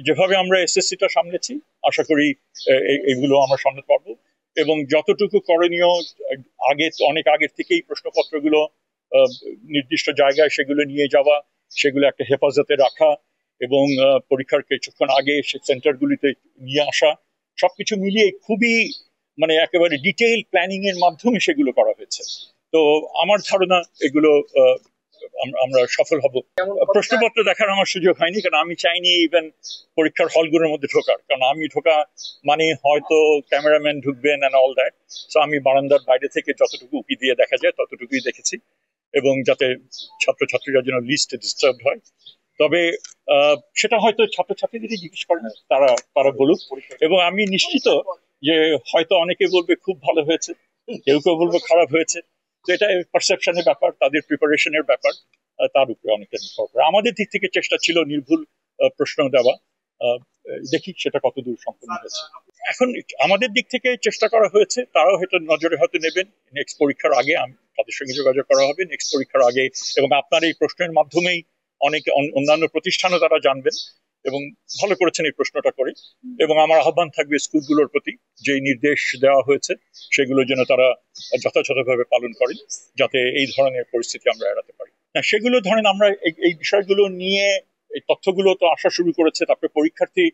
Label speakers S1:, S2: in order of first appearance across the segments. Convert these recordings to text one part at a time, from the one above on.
S1: যেভাবে আমরা এসএসসিটা সামলেছি আশা করি এগুলো আমরা সামনে পারবো। এবং যতটুকু করণীয় আগে, অনেক আগের থেকেই প্রশ্নপত্রগুলো নির্দিষ্ট জায়গায় সেগুলো নিয়ে যাওয়া, সেগুলো একটা হেফাজতে রাখা এবং পরীক্ষার কিছুক্ষণ আগে সে সেন্টারগুলিতে নিয়ে আসা, সবকিছু মিলিয়ে খুবই মানে একেবারে ডিটেইল প্ল্যানিং এর মাধ্যমে সেগুলো করা হয়েছে। তো আমার ধারণা এগুলো আমরা সফল হব। প্রশ্নপত্র দেখার আমার সুযোগ হয়নি, কারণ আমি চাইনি ইভেন পরীক্ষার হলগুলোর মধ্যে ঢোকার, কারণ আমি ঢোকা মানে হয়তো ক্যামেরাম্যান ঢুকবেন এন্ড অল দ্যাট। সো আমি বারান্দার বাইরে থেকে যতটুকু উকি দিয়ে দেখা যায় ততটুকুই দেখেছি, এবং যাতে ছাত্রছাত্রীরা যেন লিস্ট ডিস্টার্ব হয়। তবে সেটা হয়তো ছাত্রছাত্রীদেরই জিজ্ঞেস করেন, তারা তারা বলুক। এবং আমি নিশ্চিত যে হয়তো অনেকে বলবে খুব ভালো হয়েছে, কেউ কেউ বলবে খারাপ হয়েছে। তো এটা পারসেপশনের ব্যাপার, তাদের প্রিপারেশনের ব্যাপার, তার উপরে অনেকটা নির্ভর করে। আমাদের দিক থেকে চেষ্টা ছিল নির্ভুল প্রশ্ন দেওয়া। দেখি সেটা কতদূর সম্পূর্ণ হয়েছে। এখন আমাদের দিক থেকে চেষ্টা করা হয়েছে, তারাও হয়তো নজরে হয়তো নেবেন নেক্সট পরীক্ষার আগে। তাদের সঙ্গে যোগাযোগ করা হবে নেক্সট পরীক্ষার আগে, এবং আপনার এই প্রশ্নের মাধ্যমেই অনেকে অন্যান্য প্রতিষ্ঠানও তারা জানবেন এবং ভালো করেছেন এই প্রশ্নটা করে। এবং আমার আহ্বান থাকবে স্কুলগুলোর প্রতি, যে নির্দেশ দেওয়া হয়েছে সেগুলো যেন তারা যথাযথভাবে পালন করেন, যাতে এই ধরনের পরিস্থিতি আমরা এড়াতে পারি। সেগুলো ধরেন আমরা এই বিষয়গুলো নিয়ে, এই তথ্যগুলো তো আসা শুরু করেছে, তারপরে পরীক্ষার্থী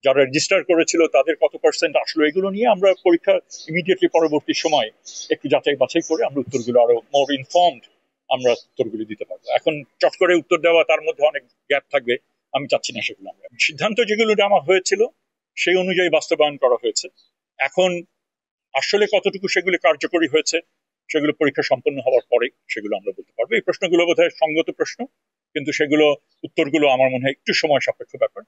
S1: যারা রেজিস্টার করেছিল তাদের কত পার্সেন্ট আসলো, এগুলো নিয়ে আমরা পরীক্ষা ইমিডিয়েটলি পরবর্তী সময় একটু যাচাই বাছাই করে আমরা উত্তরগুলো আরো মোর ইনফর্মড আমরা উত্তরগুলো দিতে পারবো। এখন চট করে উত্তর দেওয়া, তার মধ্যে অনেক গ্যাপ থাকবে, আমি চাচ্ছি না সেগুলো। আমরা সিদ্ধান্ত যেগুলো নেওয়া হয়েছিল সেই অনুযায়ী বাস্তবায়ন করা হয়েছে। এখন আসলে কতটুকু সেগুলো কার্যকরী হয়েছে সেগুলো পরীক্ষা সম্পন্ন হওয়ার পরে সেগুলো আমরা বলতে পারবো। এই প্রশ্নগুলো বোধহয় সঙ্গত প্রশ্ন, কিন্তু সেগুলো উত্তরগুলো আমার মনে হয় একটু সময় সাপেক্ষ ব্যাপার।